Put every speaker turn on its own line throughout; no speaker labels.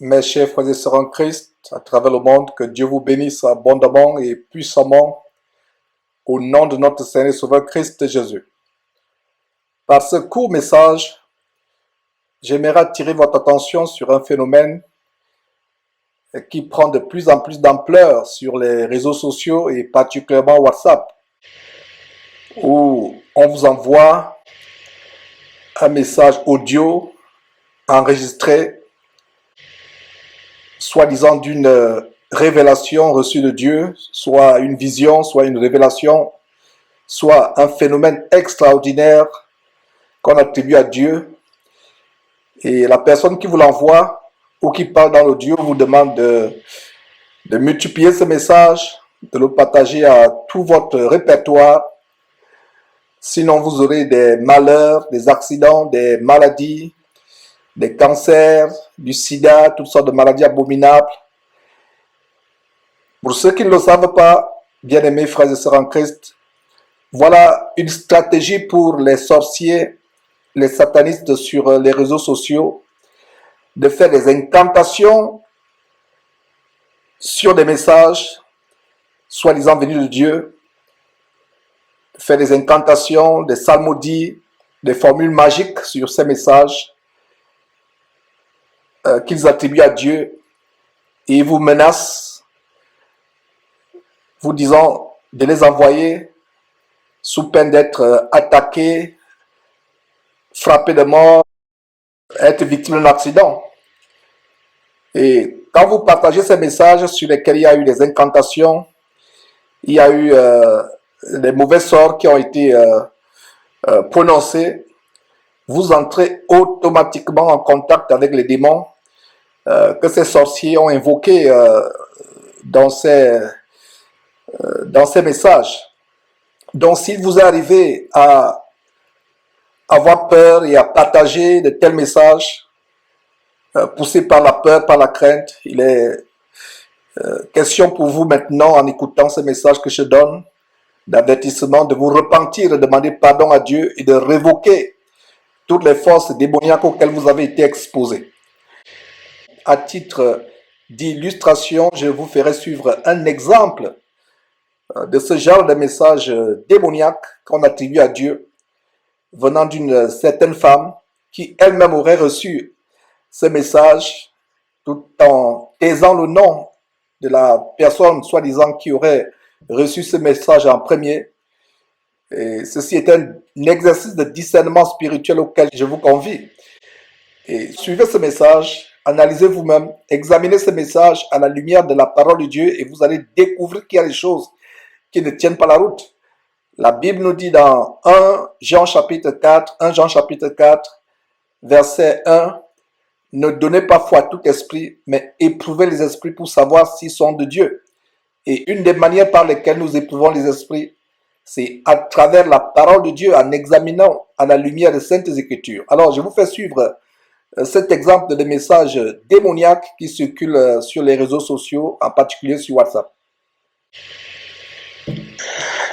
Mes chers frères et sœurs en Christ, à travers le monde, que Dieu vous bénisse abondamment et puissamment au nom de notre Seigneur et Sauveur Christ Jésus. Par ce court message, j'aimerais attirer votre attention sur un phénomène qui prend de plus en plus d'ampleur sur les réseaux sociaux et particulièrement WhatsApp, où on vous envoie un message audio enregistré, soi-disant d'une révélation reçue de Dieu, soit une vision, soit une révélation, soit un phénomène extraordinaire qu'on attribue à Dieu. Et la personne qui vous l'envoie ou qui parle dans l'audio vous demande de multiplier ce message, de le partager à tout votre répertoire. Sinon, vous aurez des malheurs, des accidents, des maladies, des cancers, du sida, toutes sortes de maladies abominables. Pour ceux qui ne le savent pas, bien-aimés frères et sœurs en Christ, voilà une stratégie pour les sorciers, les satanistes sur les réseaux sociaux, de faire des incantations sur des messages soi-disant venus de Dieu, faire des incantations, des psalmodies, des formules magiques sur ces messages qu'ils attribuent à Dieu, et ils vous menacent, vous disant de les envoyer sous peine d'être attaqués, frappés de mort, être victime d'un accident. Et quand vous partagez ces messages sur lesquels il y a eu des incantations, il y a eu des mauvais sorts qui ont été prononcés, vous entrez automatiquement en contact avec les démons que ces sorciers ont invoqués dans ces messages. Donc, s'il vous est arrivé à avoir peur et à partager de tels messages, poussés par la peur, par la crainte, il est question pour vous maintenant, en écoutant ce message que je donne, d'avertissement, de vous repentir, de demander pardon à Dieu et de révoquer toutes les forces démoniaques auxquelles vous avez été exposés. À titre d'illustration, je vous ferai suivre un exemple de ce genre de message démoniaque qu'on attribue à Dieu, venant d'une certaine femme qui elle-même aurait reçu ce message tout en taisant le nom de la personne soi-disant qui aurait reçu ce message en premier. Et ceci est un exercice de discernement spirituel auquel je vous convie. Et suivez ce message, analysez vous-même, examinez ce message à la lumière de la parole de Dieu et vous allez découvrir qu'il y a des choses qui ne tiennent pas la route. La Bible nous dit dans 1 Jean chapitre 4, verset 1, ne donnez pas foi à tout esprit, mais éprouvez les esprits pour savoir s'ils sont de Dieu. Et une des manières par lesquelles nous éprouvons les esprits, c'est à travers la parole de Dieu, en examinant à la lumière des Saintes Écritures. Alors, je vous fais suivre cet exemple de messages démoniaques qui circulent sur les réseaux sociaux, en particulier sur WhatsApp.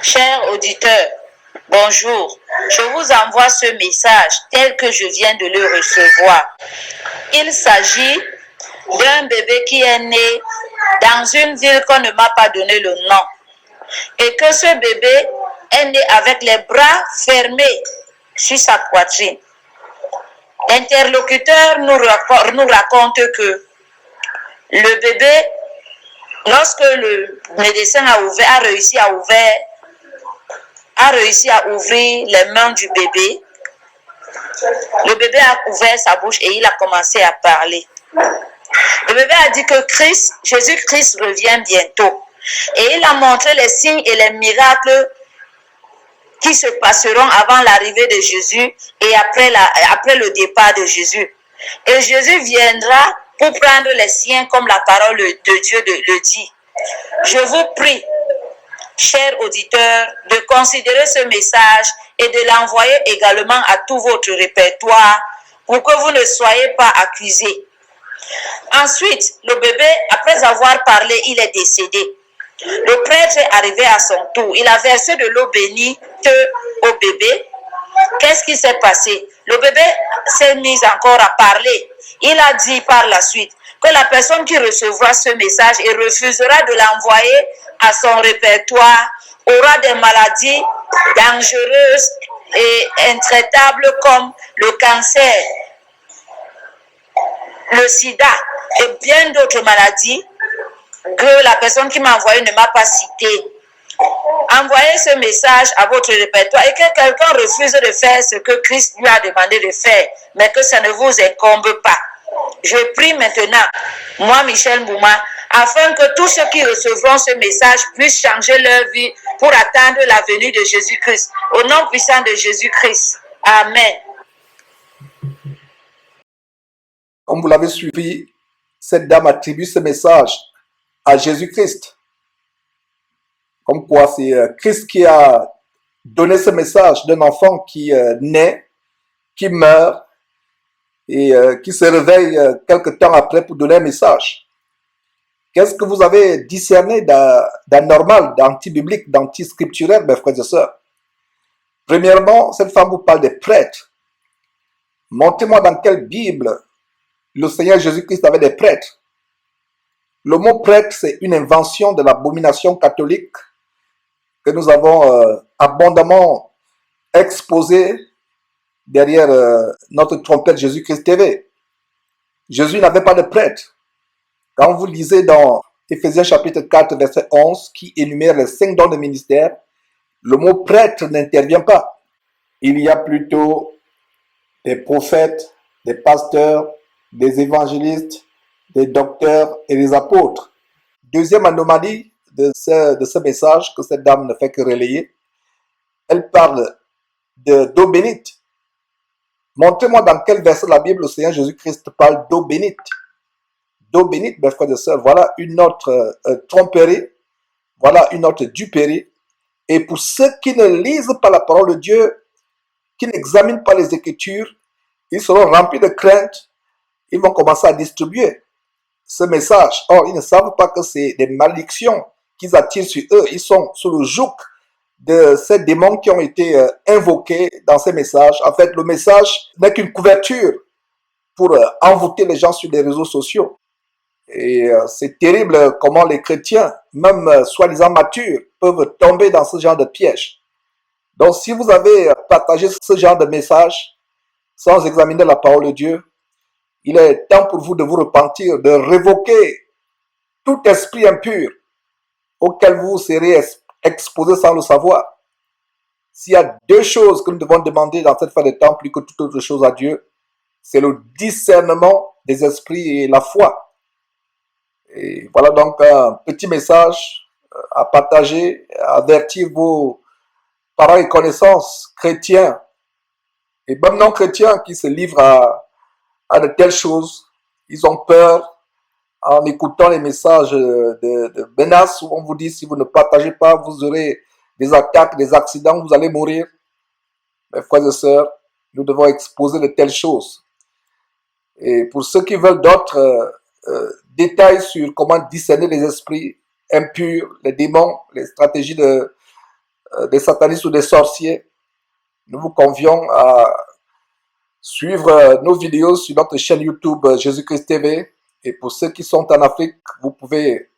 Chers auditeurs, bonjour. Je vous envoie ce message tel que je viens de le recevoir. Il s'agit d'un bébé qui est né dans une ville qu'on ne m'a pas donné le nom. Et que ce bébé est né avec les bras fermés sur sa poitrine. L'interlocuteur nous raconte que le bébé, lorsque le médecin a réussi à ouvrir les mains du bébé, le bébé a ouvert sa bouche et il a commencé à parler. Le bébé a dit que Jésus-Christ revient bientôt. Et il a montré les signes et les miracles qui se passeront avant l'arrivée de Jésus et après le départ de Jésus. Et Jésus viendra pour prendre les siens comme la parole de Dieu le dit. Je vous prie, chers auditeurs, de considérer ce message et de l'envoyer également à tout votre répertoire pour que vous ne soyez pas accusés. Ensuite, le bébé, après avoir parlé, il est décédé. Le prêtre est arrivé à son tour. Il a versé de l'eau bénite au bébé. Qu'est-ce qui s'est passé? Le bébé s'est mis encore à parler. Il a dit par la suite que la personne qui recevra ce message et refusera de l'envoyer à son répertoire aura des maladies dangereuses et intraitables comme le cancer, le sida et bien d'autres maladies que la personne qui m'a envoyé ne m'a pas citées. Envoyez ce message à votre répertoire et que quelqu'un refuse de faire ce que Christ lui a demandé de faire, mais que ça ne vous incombe pas. Je prie maintenant, moi Michel Mbouma, afin que tous ceux qui recevront ce message puissent changer leur vie pour attendre la venue de Jésus-Christ. Au nom puissant de Jésus-Christ. Amen.
Comme vous l'avez suivi, cette dame attribue ce message à Jésus-Christ. Comme quoi c'est Christ qui a donné ce message d'un enfant qui naît, qui meurt et qui se réveille quelque temps après pour donner un message. Qu'est-ce que vous avez discerné d'anormal, d'anti-biblique, d'anti-scripturel, mes frères et sœurs? Premièrement, cette femme vous parle des prêtres. Montrez-moi dans quelle Bible le Seigneur Jésus-Christ avait des prêtres. Le mot prêtre, c'est une invention de l'abomination catholique que nous avons abondamment exposé derrière notre trompette Jésus-Christ TV. Jésus n'avait pas de prêtre. Quand vous lisez dans Éphésiens chapitre 4, verset 11, qui énumère les 5 dons de ministère, le mot prêtre n'intervient pas. Il y a plutôt des prophètes, des pasteurs, des évangélistes, des docteurs et des apôtres. Deuxième anomalie de ce message que cette dame ne fait que relayer, elle parle d'eau bénite. Montrez-moi dans quel verset de la Bible le Seigneur Jésus-Christ parle d'eau bénite. D'eau bénite, mes frères et sœurs, voilà une autre tromperie, voilà une autre duperie. Et pour ceux qui ne lisent pas la parole de Dieu, qui n'examinent pas les Écritures, ils seront remplis de crainte. Ils vont commencer à distribuer ce message. Or, ils ne savent pas que c'est des malédictions qu'ils attirent sur eux. Ils sont sous le joug de ces démons qui ont été invoqués dans ces messages. En fait, le message n'est qu'une couverture pour envoûter les gens sur les réseaux sociaux. Et c'est terrible comment les chrétiens, même soi-disant matures, peuvent tomber dans ce genre de piège. Donc, si vous avez partagé ce genre de message sans examiner la parole de Dieu, il est temps pour vous de vous repentir, de révoquer tout esprit impur auquel vous serez exposé sans le savoir. S'il y a 2 choses que nous devons demander dans cette fin de temps plus que toute autre chose à Dieu, c'est le discernement des esprits et la foi. Et voilà donc un petit message à partager, à avertir vos parents et connaissances chrétiens et même non chrétiens qui se livrent à de telles choses. Ils ont peur en écoutant les messages de menaces où on vous dit si vous ne partagez pas, vous aurez des attaques, des accidents, vous allez mourir. Mes frères et sœurs, nous devons exposer de telles choses. Et pour ceux qui veulent d'autres détails sur comment discerner les esprits impurs, les démons, les stratégies des satanistes ou des sorciers, nous vous convions à suivre nos vidéos sur notre chaîne YouTube Jésus-Christ TV. Et pour ceux qui sont en Afrique, vous pouvez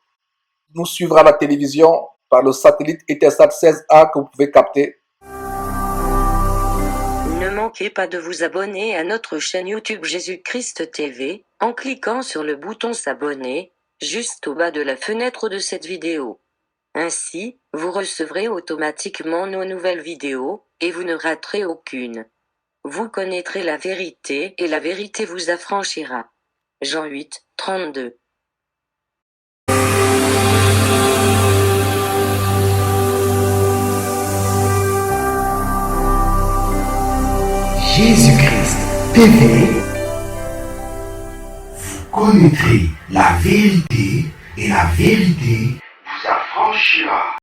nous suivre à la télévision par le satellite Eutelsat 16A que vous pouvez capter.
Ne manquez pas de vous abonner à notre chaîne YouTube Jésus-Christ TV, en cliquant sur le bouton s'abonner, juste au bas de la fenêtre de cette vidéo. Ainsi, vous recevrez automatiquement nos nouvelles vidéos, et vous ne raterez aucune. Vous connaîtrez la vérité et la vérité vous affranchira. Jean 8, 32.
Jésus-Christ TV, vous connaîtrez la vérité et la vérité vous affranchira.